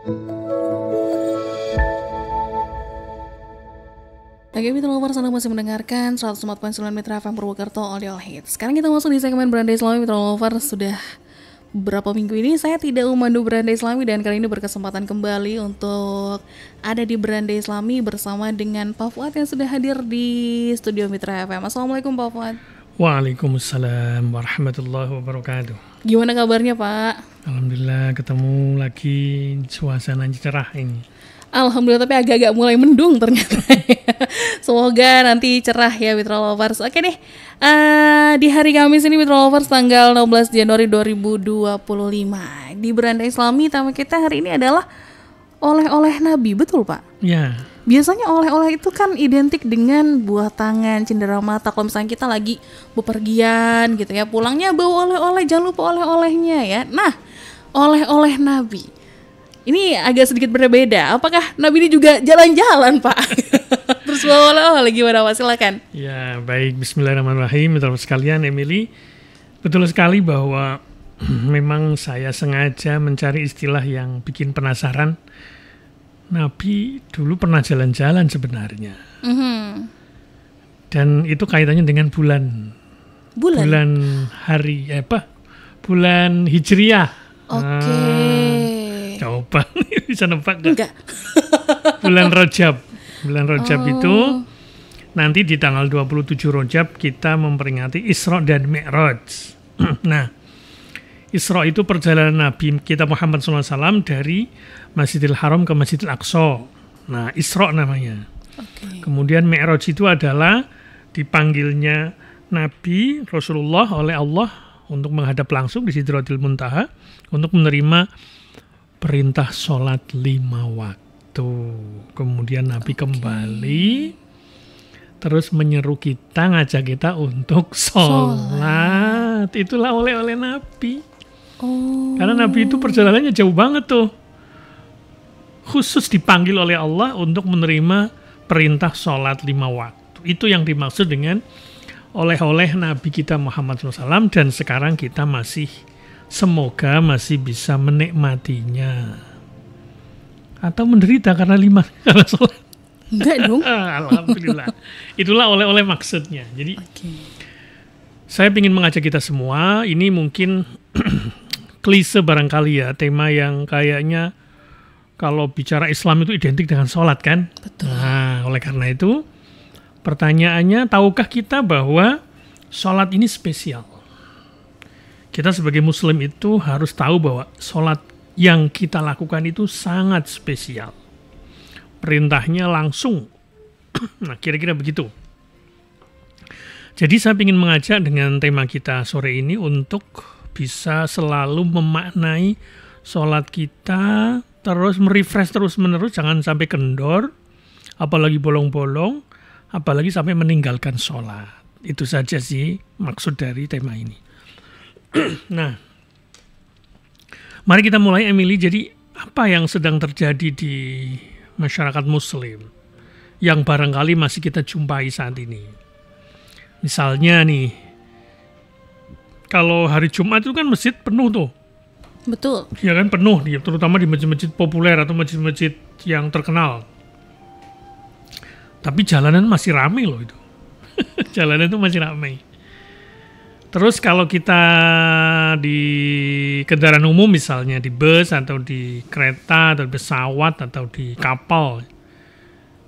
Oke, Mitra Lovers, Anda masih mendengarkan 104.9 Mitra FM Purwokerto Audio Hits. Sekarang kita masuk di segmen Beranda Islami. Mitra Lovers, sudah beberapa minggu ini saya tidak memandu Beranda Islami, dan kali ini berkesempatan kembali untuk ada di Beranda Islami bersama dengan Pak Fuad yang sudah hadir di studio Mitra FM. Assalamualaikum Pak Fuad. Waalaikumsalam warahmatullahi wabarakatuh. Gimana kabarnya Pak? Alhamdulillah ketemu lagi, suasana cerah ini. Alhamdulillah, tapi agak-agak mulai mendung ternyata. Semoga nanti cerah ya Mitra Lovers. Oke deh, di hari Kamis ini Mitra Lovers tanggal 16 Januari 2025 di Beranda Islami, tema kita hari ini adalah oleh-oleh Nabi, betul Pak? Ya. Biasanya oleh-oleh itu kan identik dengan buah tangan, cindera mata. Kalau misalnya kita lagi bepergian gitu ya, pulangnya bawa oleh-oleh, jangan lupa oleh-olehnya ya. Nah, oleh-oleh Nabi ini agak sedikit berbeda. Apakah Nabi ini juga jalan-jalan, Pak? Terus bawa oleh-oleh gimana, Pak? Silakan. Ya, baik. Bismillahirrahmanirrahim. Teman-teman sekalian, Emily, betul sekali bahwa memang saya sengaja mencari istilah yang bikin penasaran. Nabi dulu pernah jalan-jalan sebenarnya. Dan itu kaitannya dengan bulan hari bulan Hijriah. Oke. Coba bisa nebak gak? Enggak. Bulan Rajab itu nanti di tanggal 27 Rajab kita memperingati Isra dan Mi'raj. Nah, Isra itu perjalanan Nabi kita Muhammad SAW dari Masjidil Haram ke Masjidil Aqsa. Nah, Isra namanya. Kemudian Mi'raj itu adalah dipanggilnya Nabi Rasulullah oleh Allah untuk menghadap langsung di Sidratil Muntaha untuk menerima perintah sholat 5 waktu. Kemudian Nabi kembali terus menyeru kita, ngajak kita untuk sholat. Itulah oleh-oleh Nabi. Karena Nabi itu perjalanannya jauh banget tuh. Khusus dipanggil oleh Allah untuk menerima perintah sholat 5 waktu. Itu yang dimaksud dengan oleh-oleh Nabi kita Muhammad SAW, dan sekarang kita semoga masih bisa menikmatinya. Atau menderita karena 5 karena sholat. Enggak dong. Alhamdulillah. Itulah oleh-oleh maksudnya. Jadi saya ingin mengajak kita semua, ini mungkin klise barangkali ya, tema yang kayaknya kalau bicara Islam itu identik dengan sholat kan. Betul. Nah, oleh karena itu pertanyaannya, tahukah kita bahwa sholat ini spesial? Kita sebagai muslim itu harus tahu bahwa sholat yang kita lakukan itu sangat spesial. Perintahnya langsung. Nah, kira-kira begitu. Jadi saya ingin mengajak dengan tema kita sore ini untuk bisa selalu memaknai sholat kita, terus merefresh terus-menerus, jangan sampai kendor, apalagi bolong-bolong, apalagi sampai meninggalkan sholat. Itu saja sih maksud dari tema ini. Nah, mari kita mulai, Emily. Jadi apa yang sedang terjadi di masyarakat muslim yang barangkali masih kita jumpai saat ini? Misalnya nih, kalau hari Jumat itu kan masjid penuh tuh. Betul. Ya kan, penuh, terutama di masjid-masjid populer atau masjid-masjid yang terkenal. Tapi jalanan masih ramai loh itu. Jalanan itu masih ramai. Terus kalau kita di kendaraan umum misalnya, di bus atau di kereta atau di pesawat atau di kapal,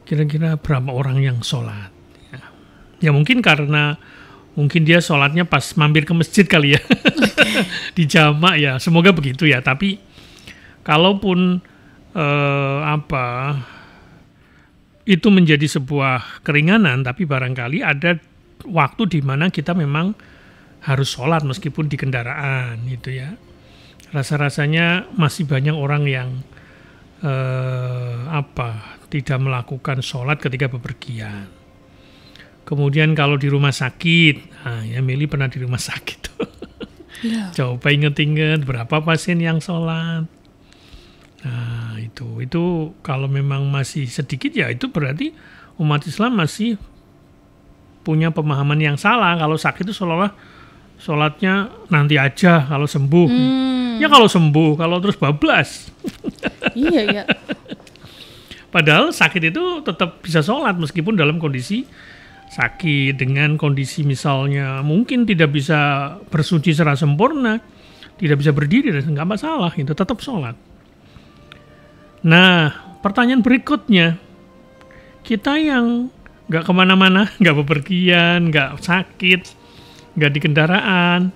kira-kira berapa orang yang sholat? Ya mungkin karena dia sholatnya pas mampir ke masjid kali ya. Di jamak ya, semoga begitu ya. Tapi kalaupun itu menjadi sebuah keringanan, tapi barangkali ada waktu di mana kita memang harus sholat meskipun di kendaraan gitu ya. Rasa-rasanya masih banyak orang yang tidak melakukan sholat ketika bepergian. Kemudian kalau di rumah sakit, ya Meli pernah di rumah sakit tuh. Yeah. Coba inget-inget berapa pasien yang sholat. Nah itu kalau memang masih sedikit ya itu berarti umat Islam masih punya pemahaman yang salah. Kalau sakit itu seolah-olah sholatnya nanti aja kalau sembuh. Ya kalau sembuh, kalau terus bablas. Iya ya. Padahal sakit itu tetap bisa sholat meskipun dalam kondisi sakit, dengan kondisi misalnya mungkin tidak bisa bersuci secara sempurna, tidak bisa berdiri, dan nggak masalah, itu tetap sholat. Nah, pertanyaan berikutnya, kita yang nggak kemana-mana, nggak bepergian, nggak sakit, nggak di kendaraan,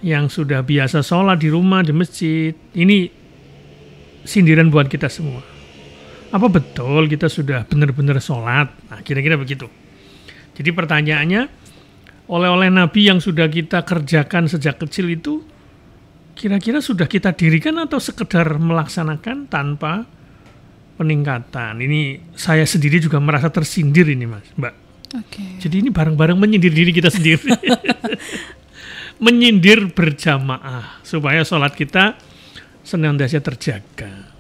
yang sudah biasa sholat di rumah, di masjid, ini sindiran buat kita semua. Apa betul kita sudah benar-benar sholat? Nah, kira-kira begitu. Jadi pertanyaannya, oleh-oleh Nabi yang sudah kita kerjakan sejak kecil itu, kira-kira sudah kita dirikan atau sekedar melaksanakan tanpa peningkatan? Ini saya sendiri juga merasa tersindir ini, Mbak. Oke. Jadi ini bareng-bareng menyindir diri kita sendiri. Menyindir berjamaah supaya sholat kita senantiasa terjaga.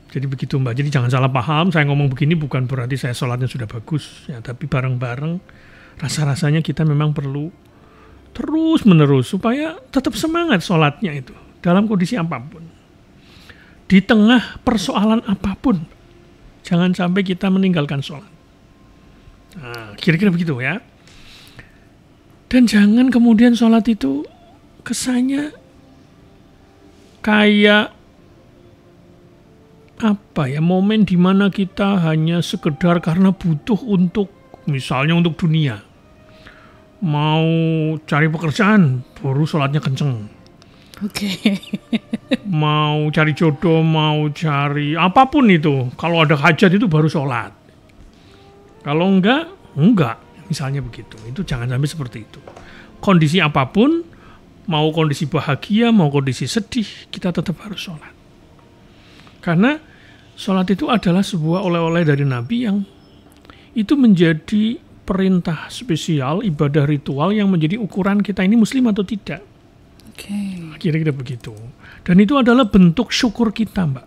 Jadi begitu Mbak, jadi jangan salah paham, saya ngomong begini bukan berarti saya sholatnya sudah bagus, ya, tapi bareng-bareng rasa-rasanya kita memang perlu terus-menerus supaya tetap semangat sholatnya itu, dalam kondisi apapun. Di tengah persoalan apapun, jangan sampai kita meninggalkan sholat. Nah, kira-kira begitu ya. Dan jangan kemudian sholat itu kesannya kayak apa ya, momen di mana kita hanya sekedar karena butuh untuk misalnya untuk dunia, mau cari pekerjaan baru sholatnya kenceng, mau cari jodoh, mau cari apapun itu, kalau ada hajat itu baru sholat, kalau enggak misalnya begitu. Itu jangan sampai seperti itu. Kondisi apapun, mau kondisi bahagia, mau kondisi sedih, kita tetap harus sholat. Karena sholat itu adalah sebuah oleh-oleh dari Nabi yang itu menjadi perintah spesial, ibadah ritual yang menjadi ukuran kita ini muslim atau tidak. Kira-kira begitu. Dan itu adalah bentuk syukur kita, Mbak.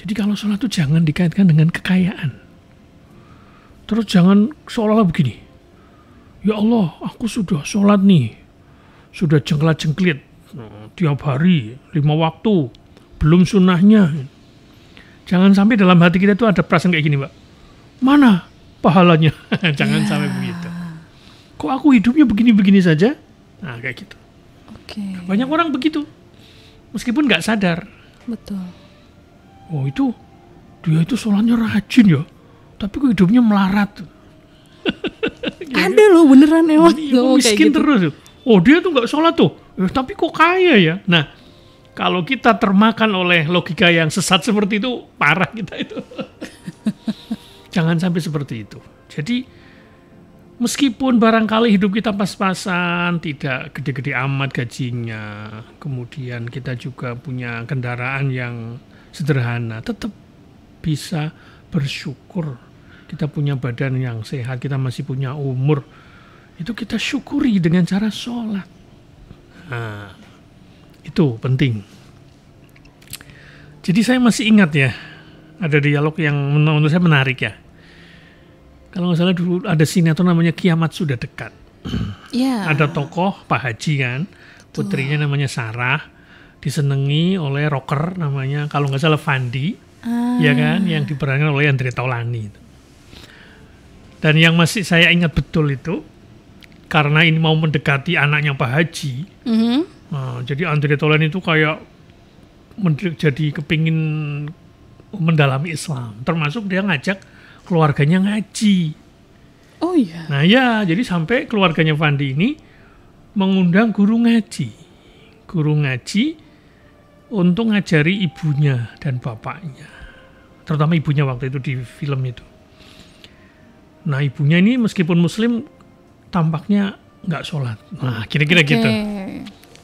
Jadi kalau sholat itu jangan dikaitkan dengan kekayaan. Terus jangan seolah-olah begini, ya Allah, aku sudah sholat nih, sudah jengklat-jengklit tiap hari, 5 waktu, belum sunnahnya. Jangan sampai dalam hati kita itu ada perasaan kayak gini, Mbak. Mana pahalanya? Jangan sampai begitu. Kok aku hidupnya begini-begini saja? Nah, kayak gitu. Banyak orang begitu, meskipun nggak sadar. Betul. Oh itu, dia itu sholatnya rajin ya, tapi kok hidupnya melarat. Ada loh beneran emang. Miskin gitu terus. Oh dia tuh nggak sholat tuh, tapi kok kaya ya. Nah, kalau kita termakan oleh logika yang sesat seperti itu, parah kita itu. Jangan sampai seperti itu. Jadi, meskipun barangkali hidup kita pas-pasan, tidak gede-gede amat gajinya, kemudian kita juga punya kendaraan yang sederhana, tetap bisa bersyukur. Kita punya badan yang sehat, kita masih punya umur. Itu kita syukuri dengan cara sholat. Nah, itu penting. Jadi saya masih ingat ya, ada dialog yang menurut saya menarik ya. Kalau nggak salah dulu ada sinetron namanya Kiamat Sudah Dekat. Yeah. Ada tokoh Pak Haji kan, putrinya namanya Sarah, disenangi oleh rocker namanya kalau nggak salah Fandi, ya kan, yang diperankan oleh Andre Taulani. Dan yang masih saya ingat betul itu, karena ini mau mendekati anaknya Pak Haji, jadi Andre Taulani itu kayak jadi kepingin mendalami Islam, termasuk dia ngajak keluarganya ngaji. Oh iya. Nah ya, jadi sampai keluarganya Fandi ini mengundang guru ngaji untuk ngajari ibunya dan bapaknya, terutama ibunya waktu itu di film itu. Nah ibunya ini meskipun muslim tampaknya nggak sholat. Nah kira-kira gitu.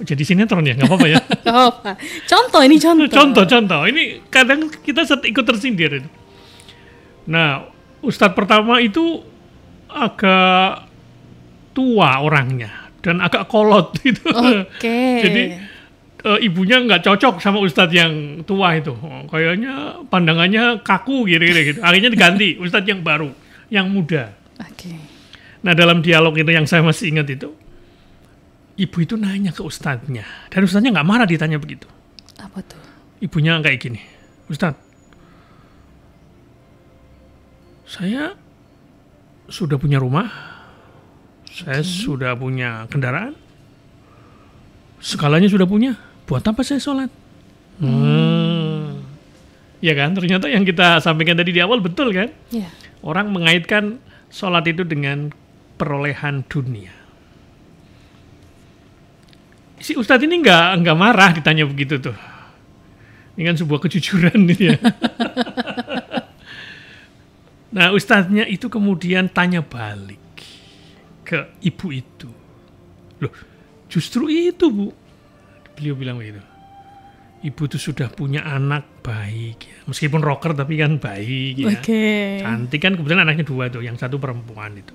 Jadi sinetron ya, nggak apa-apa ya. Nggak apa-apa. Contoh ini contoh. Contoh. Ini kadang kita ikut tersindir. Nah ustadz pertama itu agak tua orangnya dan agak kolot gitu. Jadi ibunya nggak cocok sama ustadz yang tua itu. Kayaknya pandangannya kaku gitu. Akhirnya diganti ustadz yang baru, yang muda. Nah dalam dialog itu yang saya masih ingat itu, ibu itu nanya ke ustadznya, dan ustadznya nggak marah ditanya begitu. Apa tuh? Ibunya kayak gini, Ustadz, saya sudah punya rumah, saya sudah punya kendaraan, segalanya sudah punya, buat apa saya sholat? Ya kan, ternyata yang kita sampaikan tadi di awal betul kan? Yeah. Orang mengaitkan sholat itu dengan perolehan dunia. Si Ustadz ini nggak marah ditanya begitu tuh. Ini kan sebuah kejujuran ya. Nah, Ustadznya itu kemudian tanya balik ke ibu itu. Loh, justru itu Bu. Beliau bilang begitu. Ibu itu sudah punya anak baik ya. Meskipun rocker tapi kan baik ya. Cantik kan, kebetulan anaknya 2 tuh, yang satu perempuan itu.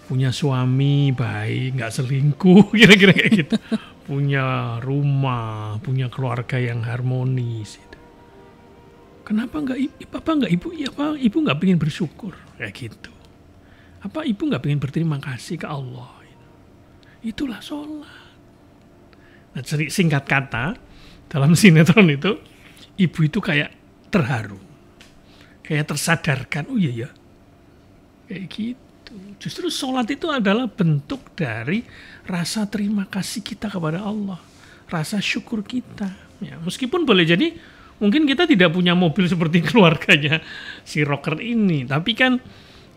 Punya suami baik, nggak selingkuh, kira-kira kayak gitu. Punya rumah, punya keluarga yang harmonis. Gitu. Kenapa nggak ibu nggak pengen bersyukur kayak gitu? Apa ibu nggak pengen berterima kasih ke Allah? Itulah sholat. Nah, singkat kata, dalam sinetron itu, ibu itu kayak terharu, kayak tersadarkan. Oh iya ya, kayak gitu. Justru sholat itu adalah bentuk dari rasa terima kasih kita kepada Allah, rasa syukur kita. Ya, meskipun boleh jadi mungkin kita tidak punya mobil seperti keluarganya si rocker ini, tapi kan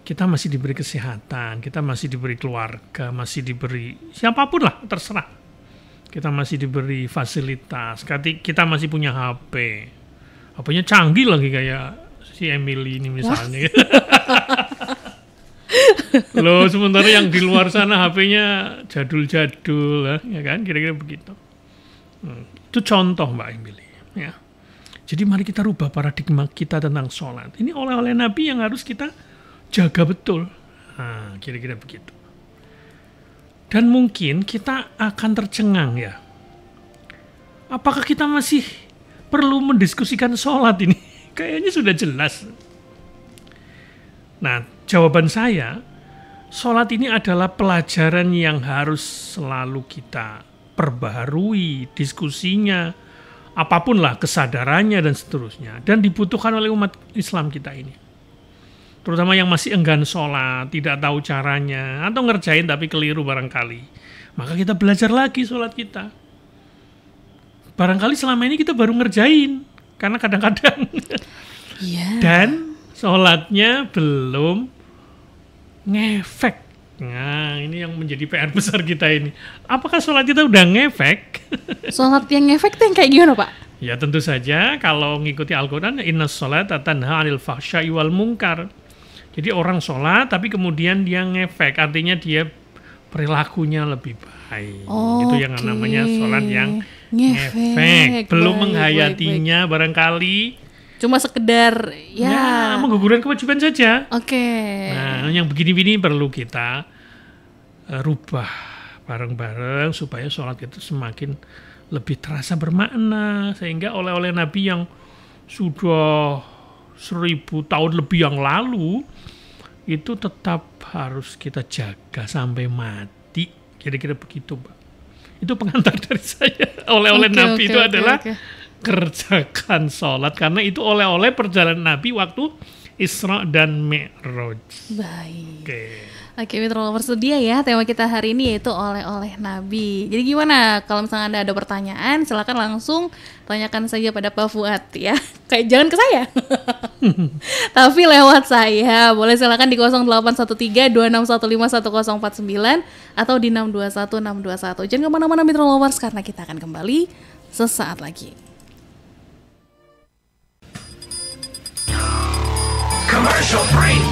kita masih diberi kesehatan, kita masih diberi keluarga, masih diberi siapapun lah, terserah. Kita masih diberi fasilitas, kita masih punya HP. HP-nya canggih lagi kayak si Emily ini misalnya. Loh, sementara yang di luar sana HP-nya jadul-jadul, ya kan? Kira-kira begitu. Itu contoh Mbak Emily. Ya. Jadi mari kita rubah paradigma kita tentang sholat. Ini oleh-oleh Nabi yang harus kita jaga betul. Nah, kira-kira begitu. Dan mungkin kita akan tercengang ya. Apakah kita masih perlu mendiskusikan sholat ini? Kayaknya sudah jelas. Nah, jawaban saya, sholat ini adalah pelajaran yang harus selalu kita perbaharui diskusinya, apapun lah kesadarannya dan seterusnya. Dan dibutuhkan oleh umat Islam kita ini. Terutama yang masih enggan sholat, tidak tahu caranya, atau ngerjain tapi keliru barangkali. Maka kita belajar lagi sholat kita. Barangkali selama ini kita baru ngerjain, karena kadang-kadang. Dan sholatnya belum ngefek. Nah, ini yang menjadi PR besar kita ini. Apakah sholat kita udah ngefek? Sholat yang ngefek itu yang kayak gimana Pak? Ya tentu saja kalau ngikuti Al-Quran, inna sholata tanha 'anil fahsya'i wal munkar. Jadi orang sholat tapi kemudian dia ngefek, artinya dia perilakunya lebih baik. Itu yang namanya sholat yang ngefek. Belum menghayatinya barangkali. Cuma sekedar ya menggugurkan kewajiban saja. Nah, yang begini-begini perlu kita rubah bareng-bareng supaya sholat itu semakin lebih terasa bermakna. Sehingga oleh-oleh Nabi yang sudah 1000 tahun lebih yang lalu itu tetap harus kita jaga sampai mati. Kira-kira begitu, Pak. Itu pengantar dari saya. Oleh-oleh Nabi itu adalah kerjakan sholat, karena itu oleh-oleh perjalanan Nabi waktu Isra dan Mi'raj. Baik. Oke, Mitra Lovers, sedia ya tema kita hari ini yaitu oleh-oleh Nabi. Jadi gimana kalau misalnya Anda ada pertanyaan, silakan langsung tanyakan saja pada Pak Fuad ya. Kayak jangan ke saya. Tapi lewat saya. Boleh silakan di 0813-2615-1049 atau di 621-621. Jangan kemana-mana Mitra Lovers, karena kita akan kembali sesaat lagi. Commercial break.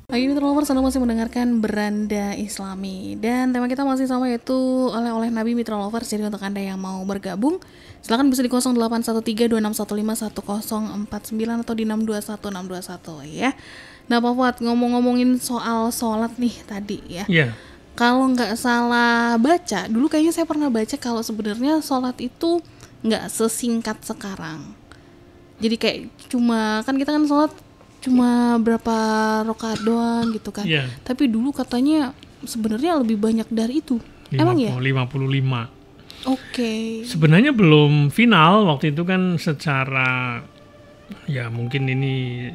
Pagi Mitra Lovers, Anda masih mendengarkan Beranda Islami. Dan tema kita masih sama, yaitu oleh-oleh Nabi Mitra Lovers. Jadi untuk Anda yang mau bergabung, silakan bisa di 0813-2615-1049 atau di 621-621 ya. Nah Pak Fuad, ngomongin soal sholat nih tadi ya. Kalau nggak salah baca, dulu kayaknya saya pernah baca kalau sebenarnya sholat itu nggak sesingkat sekarang. Jadi kayak kan kita kan sholat cuma berapa rakaat doang gitu kan. Tapi dulu katanya sebenarnya lebih banyak dari itu. Emang ya? 55. Oke. Sebenarnya belum final waktu itu kan, secara ya mungkin ini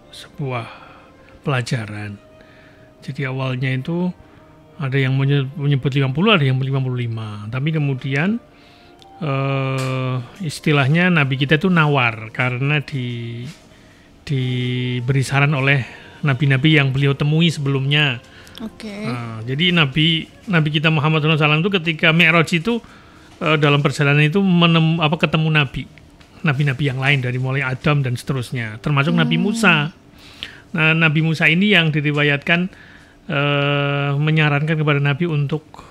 sebuah pelajaran. Jadi awalnya itu ada yang menyebut 50, ada yang 55. Tapi kemudian istilahnya Nabi kita itu nawar karena diberi saran oleh nabi-nabi yang beliau temui sebelumnya. Oke. Jadi Nabi kita Muhammad SAW itu ketika Mi'raj itu dalam perjalanan itu ketemu nabi-nabi yang lain dari mulai Adam dan seterusnya, termasuk Nabi Musa. Nah, Nabi Musa ini yang diriwayatkan menyarankan kepada Nabi untuk,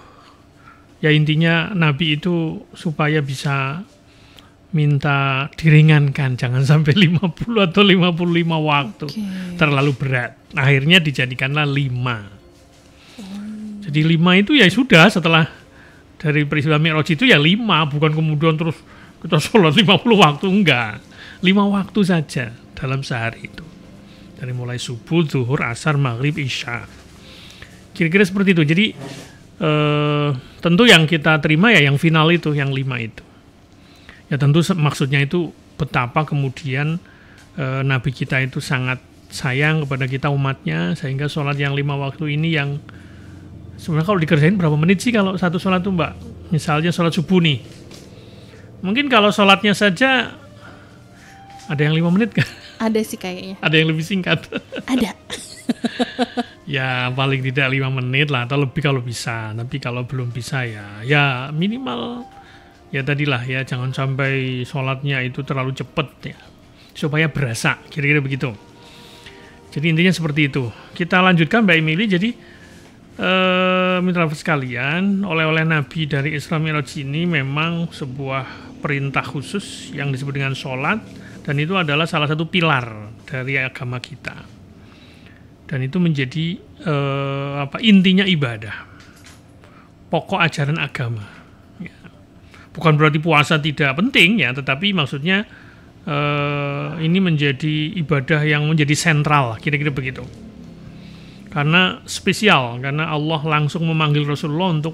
ya intinya Nabi itu supaya bisa minta diringankan, jangan sampai 50 atau 55 waktu. Terlalu berat. Akhirnya dijadikanlah 5. Jadi 5 itu ya sudah, setelah dari peristiwa Mi'raj itu ya 5, bukan kemudian terus kita sholat 50 waktu, enggak. 5 waktu saja dalam sehari itu. Dari mulai subuh, zuhur, asar, maghrib, isya. Kira-kira seperti itu. Jadi tentu yang kita terima ya yang final itu, yang 5 itu. Ya tentu maksudnya itu betapa kemudian Nabi kita itu sangat sayang kepada kita umatnya, sehingga sholat yang 5 waktu ini yang sebenarnya kalau dikerjain berapa menit sih kalau satu sholat tuh Mbak? Misalnya sholat subuh nih. Mungkin kalau sholatnya saja ada yang 5 menit kan? Ada sih kayaknya. Ada yang lebih singkat. Ada. Ya paling tidak 5 menit lah, atau lebih kalau bisa. Tapi kalau belum bisa ya minimal ya tadilah ya, jangan sampai sholatnya itu terlalu cepat ya, supaya berasa, kira-kira begitu. Jadi intinya seperti itu. Kita lanjutkan Mbak Emily. Jadi mitra sekalian, oleh Nabi dari Isra Mi'raj ini memang sebuah perintah khusus yang disebut dengan sholat, dan itu adalah salah satu pilar dari agama kita, dan itu menjadi intinya ibadah, pokok ajaran agama ya. Bukan berarti puasa tidak penting ya, tetapi maksudnya ini menjadi ibadah yang menjadi sentral, kira-kira begitu. Karena spesial, karena Allah langsung memanggil Rasulullah untuk,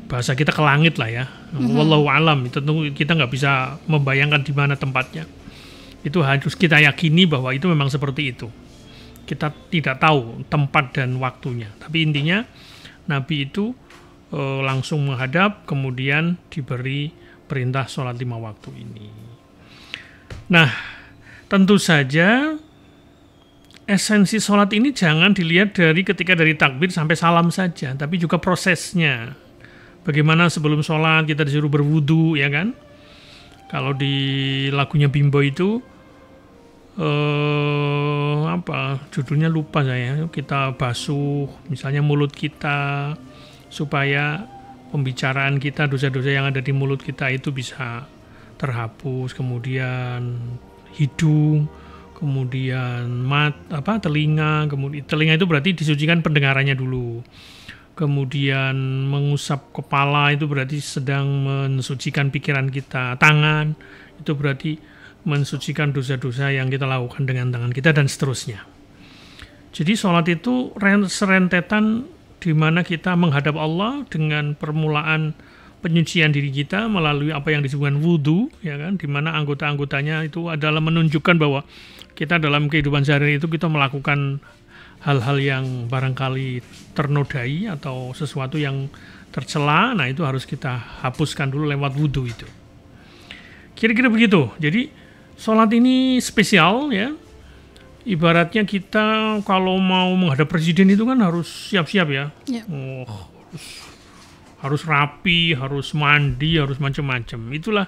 bahasa kita, ke langit lah ya. Wallahu alam, tentu kita nggak bisa membayangkan di mana tempatnya. Itu harus kita yakini bahwa itu memang seperti itu. Kita tidak tahu tempat dan waktunya. Tapi intinya Nabi itu langsung menghadap, kemudian diberi perintah sholat 5 waktu ini. Nah, tentu saja esensi sholat ini jangan dilihat dari takbir sampai salam saja, tapi juga prosesnya. Bagaimana sebelum sholat kita disuruh berwudu, ya kan? Kalau di lagunya Bimbo itu, judulnya lupa saya. Kita basuh, misalnya mulut kita, supaya pembicaraan kita, dosa-dosa yang ada di mulut kita itu bisa terhapus. Kemudian hidung, kemudian telinga, kemudian telinga itu berarti disucikan pendengarannya dulu. Kemudian mengusap kepala itu berarti sedang mensucikan pikiran kita. Tangan itu berarti mensucikan dosa-dosa yang kita lakukan dengan tangan kita, dan seterusnya. Jadi sholat itu serentetan di mana kita menghadap Allah dengan permulaan penyucian diri kita melalui apa yang disebutkan wudu, ya kan, di mana anggota-anggotanya itu adalah menunjukkan bahwa kita dalam kehidupan sehari-hari itu kita melakukan hal-hal yang barangkali ternodai atau sesuatu yang tercela. Nah, itu harus kita hapuskan dulu lewat wudu itu. Kira-kira begitu. Jadi sholat ini spesial ya. Ibaratnya kita kalau mau menghadap presiden itu kan harus siap-siap ya. Harus rapi, harus mandi, harus macam-macam. Itulah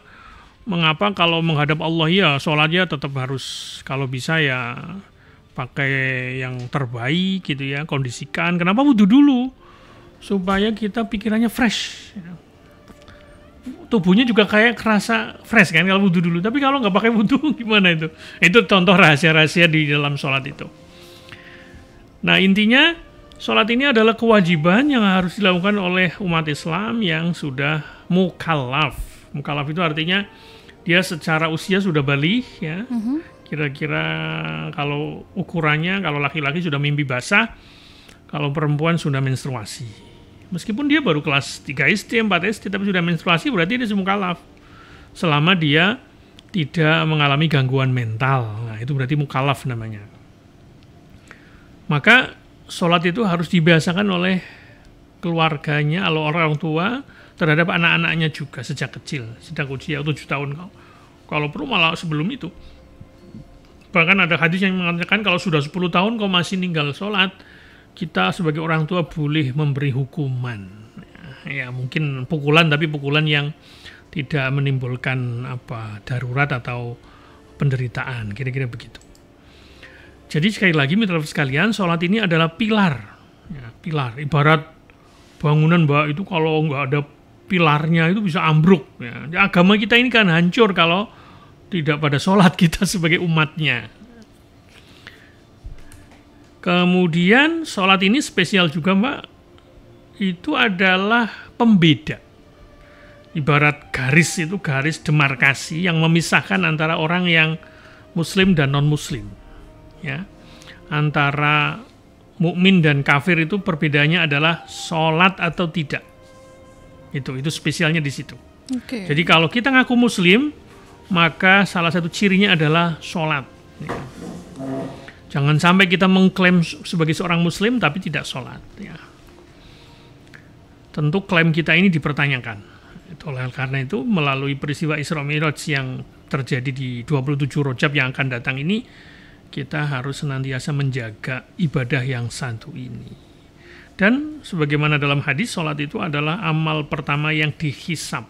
mengapa kalau menghadap Allah ya sholatnya tetap harus, kalau bisa ya pakai yang terbaik gitu ya, kondisikan. Kenapa wudu dulu? Supaya kita pikirannya fresh. Tubuhnya juga kayak kerasa fresh kan kalau wudu dulu. Tapi kalau nggak pakai wudu gimana itu? Itu contoh rahasia-rahasia di dalam sholat itu. Nah, intinya sholat ini adalah kewajiban yang harus dilakukan oleh umat Islam yang sudah mukallaf. Mukallaf itu artinya dia secara usia sudah baligh ya. Kira-kira kalau ukurannya, kalau laki-laki sudah mimpi basah, kalau perempuan sudah menstruasi. Meskipun dia baru kelas 3 SD, 4 SD, tapi sudah menstruasi berarti dia mukallaf. Selama dia tidak mengalami gangguan mental. Nah, itu berarti mukallaf namanya. Maka sholat itu harus dibiasakan oleh keluarganya, orang tua terhadap anak-anaknya juga sejak kecil, sejak usia 7 tahun. Kalau perlu malah sebelum itu. Bahkan ada hadis yang mengatakan kalau sudah 10 tahun kau masih ninggal sholat, kita sebagai orang tua boleh memberi hukuman. Ya mungkin pukulan, tapi pukulan yang tidak menimbulkan darurat atau penderitaan, kira-kira begitu. Jadi sekali lagi mitra sekalian, sholat ini adalah pilar. Ya, pilar, ibarat bangunan itu kalau nggak ada pilarnya itu bisa ambruk. Ya, agama kita ini kan hancur kalau tidak pada sholat kita sebagai umatnya. Kemudian sholat ini spesial juga Mbak, itu adalah pembeda. Ibarat garis itu, garis demarkasi yang memisahkan antara orang yang muslim dan non-muslim. Ya. Antara mukmin dan kafir itu perbedaannya adalah sholat atau tidak. Itu spesialnya di situ. Okay. Jadi kalau kita ngaku muslim, maka salah satu cirinya adalah sholat. Ya. Jangan sampai kita mengklaim sebagai seorang muslim tapi tidak sholat. Ya. Tentu klaim kita ini dipertanyakan. Oleh karena itu melalui peristiwa Isra Mi'raj yang terjadi di 27 Rajab yang akan datang ini, kita harus senantiasa menjaga ibadah yang satu ini. Dan sebagaimana dalam hadis, sholat itu adalah amal pertama yang dihisab.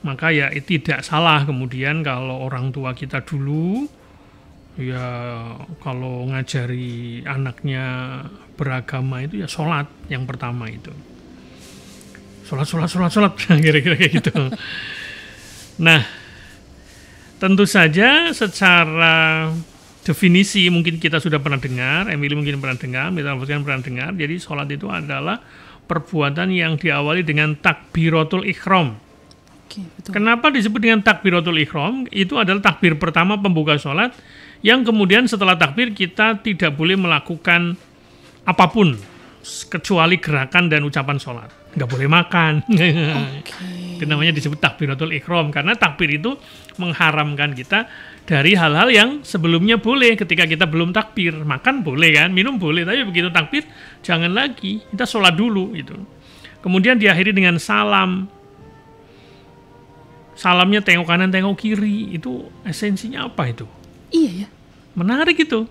Maka ya tidak salah kemudian kalau orang tua kita dulu, ya kalau ngajari anaknya beragama itu ya sholat yang pertama itu. Sholat, kira-kira kayak gitu. Nah, tentu saja secara definisi mungkin kita sudah pernah dengar, Emily mungkin pernah dengar, Mitra pernah dengar. Jadi sholat itu adalah perbuatan yang diawali dengan takbiratul ihram. Oke, betul. Kenapa disebut dengan takbiratul ihram? Itu adalah takbir pertama pembuka sholat, yang kemudian setelah takbir kita tidak boleh melakukan apapun kecuali gerakan dan ucapan sholat. Nggak boleh makan. Okay. Itu namanya disebut takbiratul ihram, karena takbir itu mengharamkan kita dari hal-hal yang sebelumnya boleh ketika kita belum takbir. Makan boleh kan, minum boleh, tapi begitu takbir jangan lagi, kita sholat dulu itu. Kemudian diakhiri dengan salam. Salamnya tengok kanan, tengok kiri. Itu esensinya apa itu? Iya ya. Menarik itu.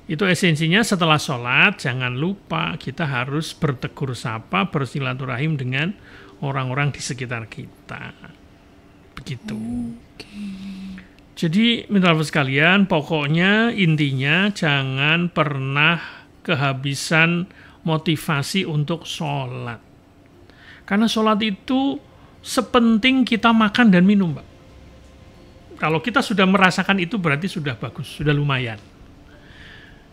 Itu esensinya setelah sholat, jangan lupa kita harus bertegur sapa, bersilaturahim dengan orang-orang di sekitar kita. Begitu. Jadi, mitra sekalian, pokoknya intinya jangan pernah kehabisan motivasi untuk sholat. Karena sholat itu sepenting kita makan dan minum, Mbak. Kalau kita sudah merasakan itu berarti sudah bagus, sudah lumayan.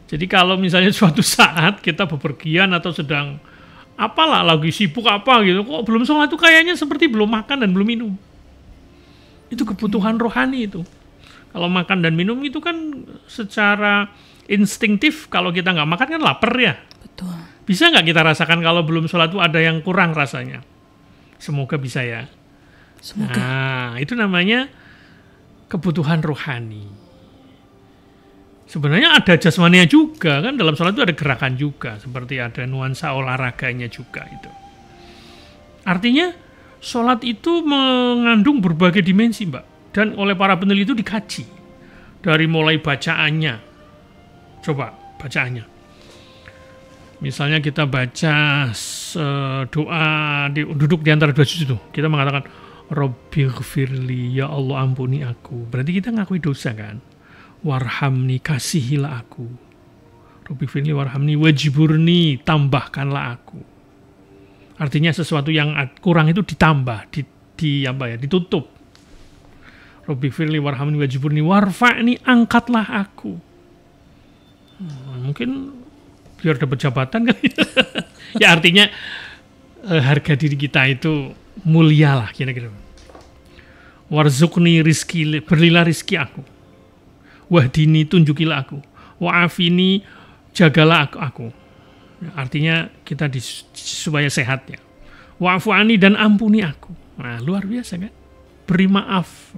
Jadi kalau misalnya suatu saat kita bepergian atau sedang lagi sibuk gitu, kok belum sholat itu kayaknya seperti belum makan dan belum minum. Itu kebutuhan rohani itu. Kalau makan dan minum itu kan secara instingtif, kalau kita nggak makan kan lapar ya. Betul. Bisa nggak kita rasakan kalau belum sholat itu ada yang kurang rasanya? Semoga bisa ya. Semoga. Nah, itu namanya kebutuhan rohani. Sebenarnya ada jasmania juga kan, dalam sholat itu ada gerakan juga, seperti ada nuansa olahraganya juga itu. Artinya sholat itu mengandung berbagai dimensi, Mbak, dan oleh para peneliti itu dikaji dari mulai bacaannya. Coba bacaannya. Misalnya kita baca doa duduk di antara dua sujud itu, kita mengatakan Rabbighfirli, ya Allah ampuni aku. Berarti kita ngakui dosa kan? Warhamni, kasihilah aku. Rabbighfirli warhamni wajiburni, tambahkanlah aku. Artinya sesuatu yang kurang itu ditambah, ditutup. Rabbighfirli warhamni wajiburni warfa'ni, angkatlah aku. Mungkin biar dapat jabatan kan. Ya artinya harga diri kita itu mulialah kira-kira. Warzuqni rizki, berilah rizki aku. Wahdini, tunjukilah aku. Wa'afini, jagalah aku. Artinya kita supaya sehat ya. Wa'fu anni, dan ampuni aku. Nah, luar biasa kan? Beri maaf.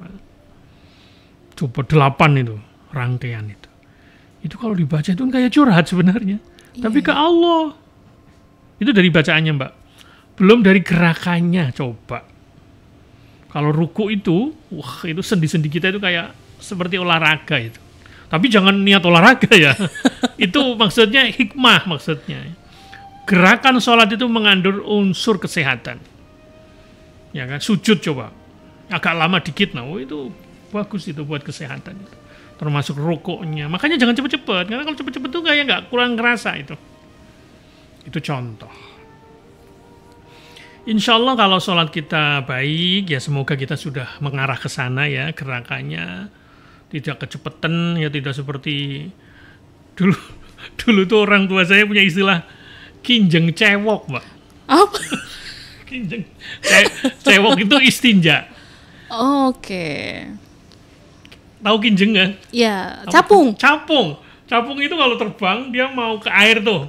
Coba 8 itu rangkaian itu. Itu kalau dibaca itu kan kayak curhat sebenarnya. Tapi ke Allah. Itu dari bacaannya, Mbak. Belum dari gerakannya, coba. Kalau ruku itu, wah, itu sendi-sendi kita itu kayak seperti olahraga itu. Tapi jangan niat olahraga ya. Itu maksudnya hikmah maksudnya. Gerakan sholat itu mengandung unsur kesehatan. Ya kan, sujud coba. Agak lama dikit, nah itu bagus itu buat kesehatan. Termasuk rukuknya. Makanya jangan cepet-cepet. Karena kalau cepet-cepet tuh kayak nggak kurang ngerasa itu. Itu contoh. Insya Allah kalau sholat kita baik, ya semoga kita sudah mengarah ke sana ya gerakannya. Tidak kecepatan, ya tidak seperti dulu tuh orang tua saya punya istilah kinjeng cewok, Mbak. Apa? Kinjeng cewok itu istinja. Oke. Tahu kinjeng kan? Ya, capung. Capung itu kalau terbang dia mau ke air tuh,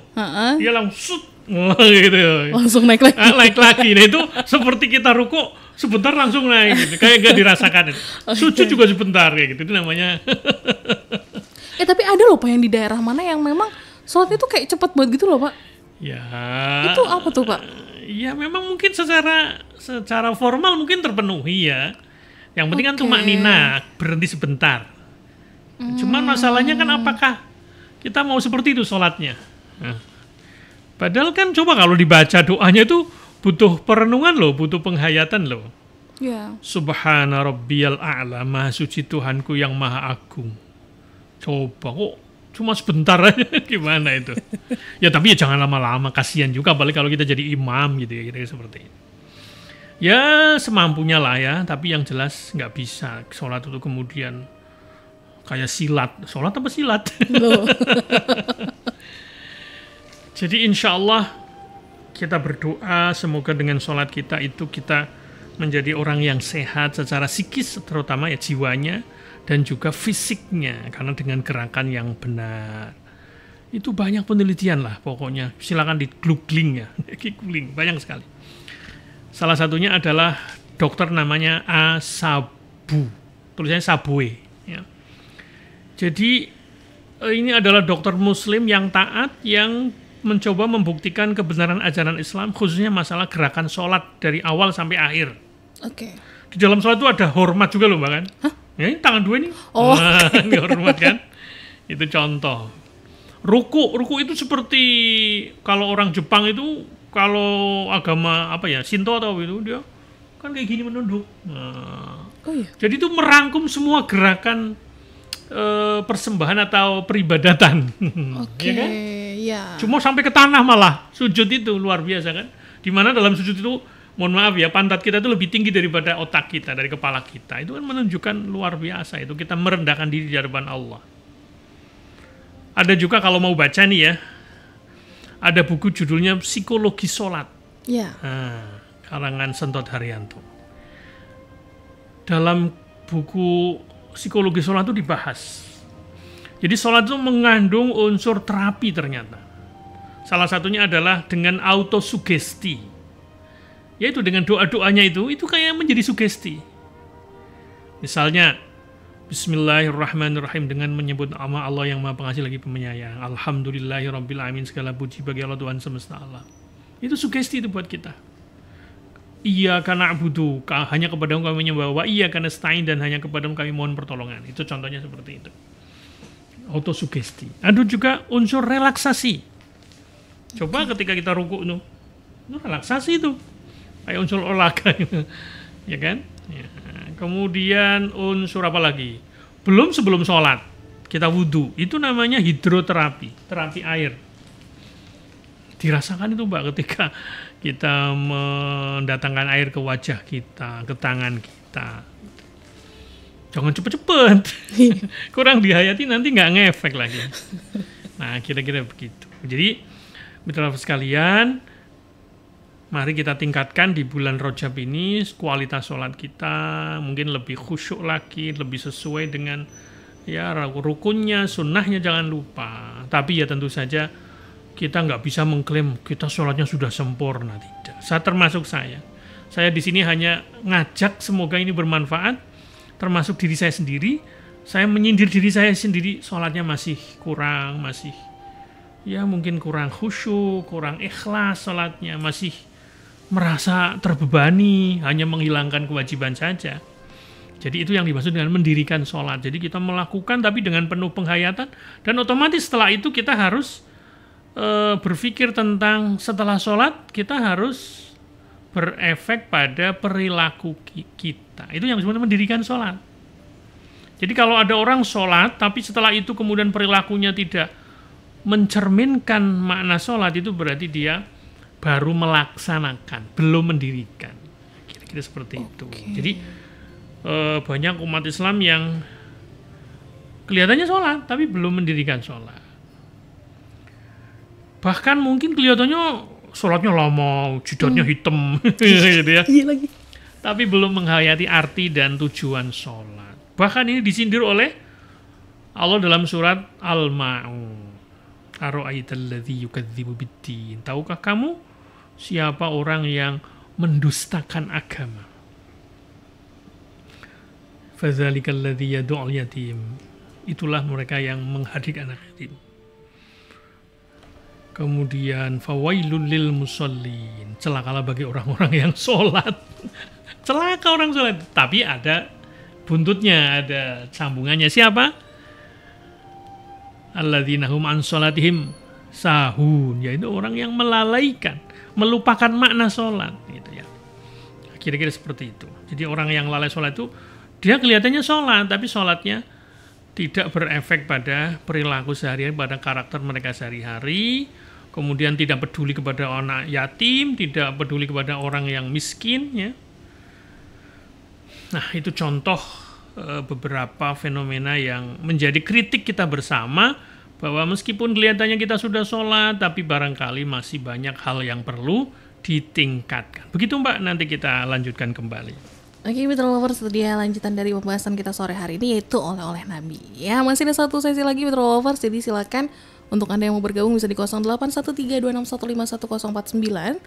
dia langsung gitu. Langsung naik lagi. Naik lagi. Nah itu seperti kita ruku sebentar langsung naik gitu. Kayak gak dirasakan itu. Sujud juga sebentar kayak gitu. Itu namanya. Tapi ada loh Pak yang di daerah mana yang memang sholatnya tuh kayak cepet banget gitu loh Pak. Ya. Itu apa tuh Pak? Ya memang mungkin secara formal mungkin terpenuhi ya. Yang penting kan tumak nina, berhenti sebentar. Cuman masalahnya kan apakah kita mau seperti itu sholatnya. Nah. Padahal kan coba kalau dibaca doanya itu butuh perenungan loh, butuh penghayatan loh. Ya. Subhana rabbiyal a'la, maha suci Tuhanku yang maha agung. Coba kok cuma sebentar aja, gimana itu? Ya tapi ya jangan lama-lama, kasihan juga apalagi kalau kita jadi imam gitu ya, kira-kira seperti itu. Ya semampunya lah ya, tapi yang jelas nggak bisa sholat itu kemudian kayak silat. Sholat apa silat? Jadi insya Allah kita berdoa semoga dengan sholat kita itu kita menjadi orang yang sehat secara psikis terutama ya jiwanya dan juga fisiknya karena dengan gerakan yang benar. Itu banyak penelitian lah pokoknya. Silakan di googling ya, googling banyak sekali. Salah satunya adalah dokter namanya Asabu, tulisannya Sabue. Ya. Jadi ini adalah dokter Muslim yang taat yang mencoba membuktikan kebenaran ajaran Islam khususnya masalah gerakan sholat dari awal sampai akhir. Oke. Di dalam sholat itu ada hormat juga loh Mbak kan? Hah? Ya, ini tangan dua ini. Oh. Nah, ini hormat kan? Itu contoh. Ruku itu seperti kalau orang Jepang itu kalau agama apa ya Shinto atau itu dia kan kayak gini menunduk. Nah, Oh iya. jadi itu merangkum semua gerakan persembahan atau peribadatan. Oke, Ya kan? ya. Cuma sampai ke tanah malah sujud itu luar biasa kan? Dimana dalam sujud itu mohon maaf ya pantat kita itu lebih tinggi daripada otak kita, dari kepala kita. Itu kan menunjukkan luar biasa itu kita merendahkan diri di hadapan Allah. Ada juga kalau mau baca nih ya, ada buku judulnya Psikologi Sholat. Ya. Nah, karangan Sentot Haryanto. Dalam buku Psikologi Sholat itu dibahas. Jadi sholat itu mengandung unsur terapi ternyata. Salah satunya adalah dengan autosugesti. Yaitu dengan doa-doanya itu kayak menjadi sugesti. Misalnya, Bismillahirrahmanirrahim dengan menyebut nama Allah yang Maha Pengasih lagi Penyayang. Alhamdulillahirabbil alamin, segala puji bagi Allah Tuhan semesta alam. Itu sugesti itu buat kita. Iyyaka na'budu, hanya kepadamu kami menyembah, wa iyyaka nasta'in, dan hanya kepadamu kami mohon pertolongan. Itu contohnya seperti itu. Autosugesti. Ada juga unsur relaksasi. Coba ketika kita rukuk itu relaksasi itu. Kayak unsur olahraga itu. Ya kan? Ya. Kemudian unsur apa lagi? Belum sebelum sholat kita wudhu, itu namanya hidroterapi, terapi air. Dirasakan itu Mbak ketika kita mendatangkan air ke wajah kita, ke tangan kita. Jangan cepet-cepet, kurang dihayati nanti nggak ngefek lagi. Nah kira-kira begitu. Jadi mitra sekalian, mari kita tingkatkan di bulan Rajab ini kualitas sholat kita mungkin lebih khusyuk lagi, lebih sesuai dengan ya rukunnya, sunnahnya jangan lupa. Tapi ya tentu saja kita nggak bisa mengklaim kita sholatnya sudah sempurna, tidak. Saya termasuk saya di sini hanya ngajak semoga ini bermanfaat, termasuk diri saya sendiri. Saya menyindir diri saya sendiri, sholatnya masih kurang, masih ya mungkin kurang khusyuk, kurang ikhlas sholatnya, masih merasa terbebani, hanya menghilangkan kewajiban saja. Jadi itu yang dimaksud dengan mendirikan sholat. Jadi kita melakukan tapi dengan penuh penghayatan, dan otomatis setelah itu kita harus berpikir tentang setelah sholat kita harus berefek pada perilaku kita. Itu yang disebut mendirikan sholat. Jadi kalau ada orang sholat tapi setelah itu kemudian perilakunya tidak mencerminkan makna sholat, itu berarti dia baru melaksanakan, belum mendirikan. Kira-kira seperti itu. Jadi banyak umat Islam yang kelihatannya sholat tapi belum mendirikan sholat. Bahkan mungkin kelihatannya sholatnya lama, jidatnya hitam, gitu ya. Tapi belum menghayati arti dan tujuan sholat. Bahkan ini disindir oleh Allah dalam surat Al-Ma'un. Ara'aitalladzi yukadzibu biddin. Tahukah kamu siapa orang yang mendustakan agama? Fadzalikal-ladzi yad'ul yatim. Itulah mereka yang menghadik anak yatim. Kemudian fawailul lil musallin. Celakalah bagi orang-orang yang sholat. Celaka orang sholat. Tapi ada buntutnya, ada sambungannya. Siapa? Alladzina hum an sholatihim sahun. Yaitu orang yang melalaikan, melupakan makna sholat. Gitu ya. Kira-kira seperti itu. Jadi orang yang lalai sholat itu, dia kelihatannya sholat, tapi sholatnya tidak berefek pada perilaku sehari-hari, pada karakter mereka sehari-hari. Kemudian tidak peduli kepada anak yatim, tidak peduli kepada orang yang miskin, ya. Nah, itu contoh beberapa fenomena yang menjadi kritik kita bersama, bahwa meskipun kelihatannya kita sudah sholat, tapi barangkali masih banyak hal yang perlu ditingkatkan. Begitu Mbak, nanti kita lanjutkan kembali. Oke, Mitra Lovers, itu dia lanjutan dari pembahasan kita sore hari ini, yaitu oleh-oleh Nabi. Ya, masih ada satu sesi lagi Mitra Lovers, jadi silakan untuk Anda yang mau bergabung bisa di 081326151049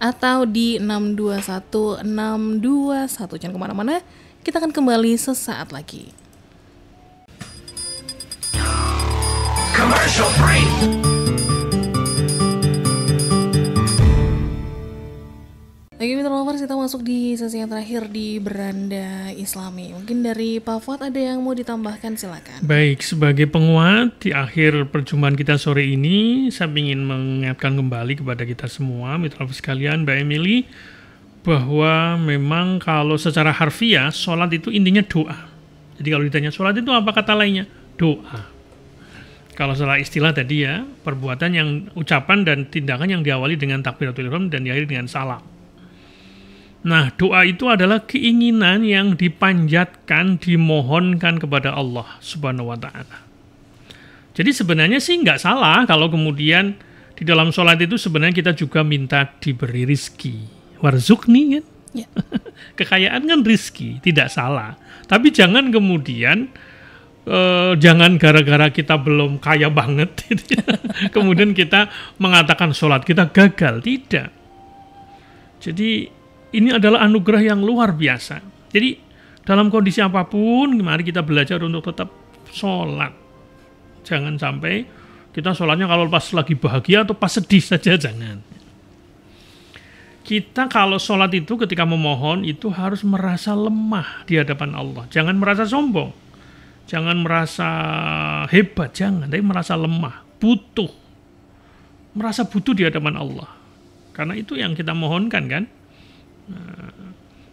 atau di 621621. Jangan kemana-mana, kita akan kembali sesaat lagi. Commercial break. Oke, Mitra Lovers, kita masuk di sesi yang terakhir di Beranda Islami. Mungkin dari Pak Fuad ada yang mau ditambahkan, silakan. Baik, sebagai penguat di akhir perjumpaan kita sore ini, saya ingin mengingatkan kembali kepada kita semua, Mitra Lovers sekalian, Mbak Emily, bahwa memang kalau secara harfiah, sholat itu intinya doa. Jadi kalau ditanya sholat itu apa kata lainnya? Doa. Kalau secara istilah tadi ya, perbuatan yang, ucapan dan tindakan yang diawali dengan takbiratul ihram dan diakhiri dengan salam. Nah, doa itu adalah keinginan yang dipanjatkan, dimohonkan kepada Allah Subhanahu wa Ta'ala. Jadi sebenarnya sih nggak salah kalau kemudian di dalam sholat itu sebenarnya kita juga minta diberi rizki. Warzukni kan? Ya. Kekayaan kan rizki, tidak salah. Tapi jangan kemudian, jangan gara-gara kita belum kaya banget, kemudian kita mengatakan sholat kita gagal. Tidak. Jadi ini adalah anugerah yang luar biasa. Jadi dalam kondisi apapun, mari kita belajar untuk tetap sholat. Jangan sampai kita sholatnya kalau pas lagi bahagia atau pas sedih saja, jangan. Kita kalau sholat itu ketika memohon itu harus merasa lemah di hadapan Allah. Jangan merasa sombong. Jangan merasa hebat, jangan. Tapi merasa lemah, butuh. Merasa butuh di hadapan Allah. Karena itu yang kita mohonkan kan.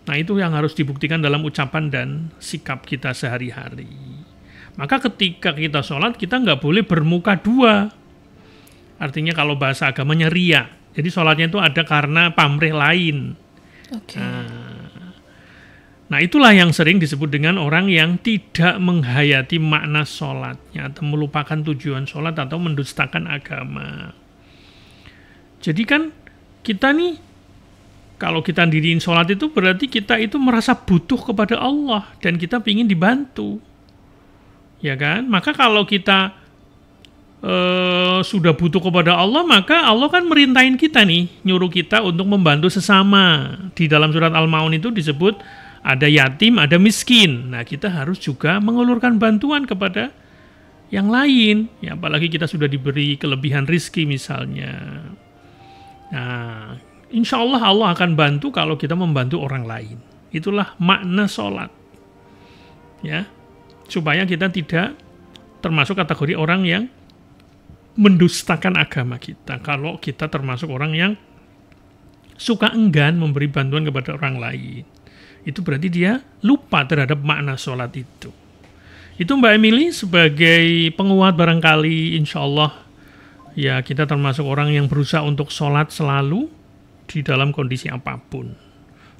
Nah, itu yang harus dibuktikan dalam ucapan dan sikap kita sehari-hari. Maka ketika kita sholat, kita nggak boleh bermuka dua. Artinya kalau bahasa agamanya riya. Jadi sholatnya itu ada karena pamrih lain. Okay. Nah, itulah yang sering disebut dengan orang yang tidak menghayati makna sholatnya, atau melupakan tujuan sholat, atau mendustakan agama. Jadi kan kita nih, kalau kita diriin sholat itu berarti kita itu merasa butuh kepada Allah dan kita ingin dibantu, ya kan? Maka kalau kita sudah butuh kepada Allah, maka Allah kan merintahin kita nih, nyuruh kita untuk membantu sesama. Di dalam surat Al-Maun itu disebut ada yatim, ada miskin. Nah, kita harus juga mengulurkan bantuan kepada yang lain. Ya, apalagi kita sudah diberi kelebihan rizki misalnya. Nah, insya Allah Allah akan bantu kalau kita membantu orang lain. Itulah makna sholat. Ya, supaya kita tidak termasuk kategori orang yang mendustakan agama kita. Kalau kita termasuk orang yang suka enggan memberi bantuan kepada orang lain, itu berarti dia lupa terhadap makna sholat itu. Itu Mbak Emily sebagai penguat barangkali, insya Allah ya kita termasuk orang yang berusaha untuk sholat selalu di dalam kondisi apapun.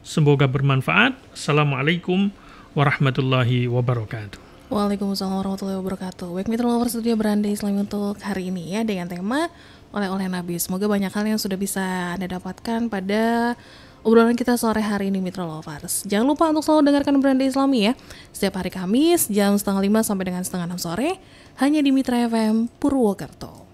Semoga bermanfaat. Assalamualaikum warahmatullahi wabarakatuh. Waalaikumsalam warahmatullahi wabarakatuh. Baik mitra lovers, studio Beranda Islam untuk hari ini ya, dengan tema oleh-oleh Nabi. Semoga banyak hal yang sudah bisa Anda dapatkan pada obrolan kita sore hari ini mitra lovers. Jangan lupa untuk selalu dengarkan Beranda Islami ya, setiap hari Kamis jam 4:30 sampai dengan 5:30 sore, hanya di Mitra FM Purwokerto.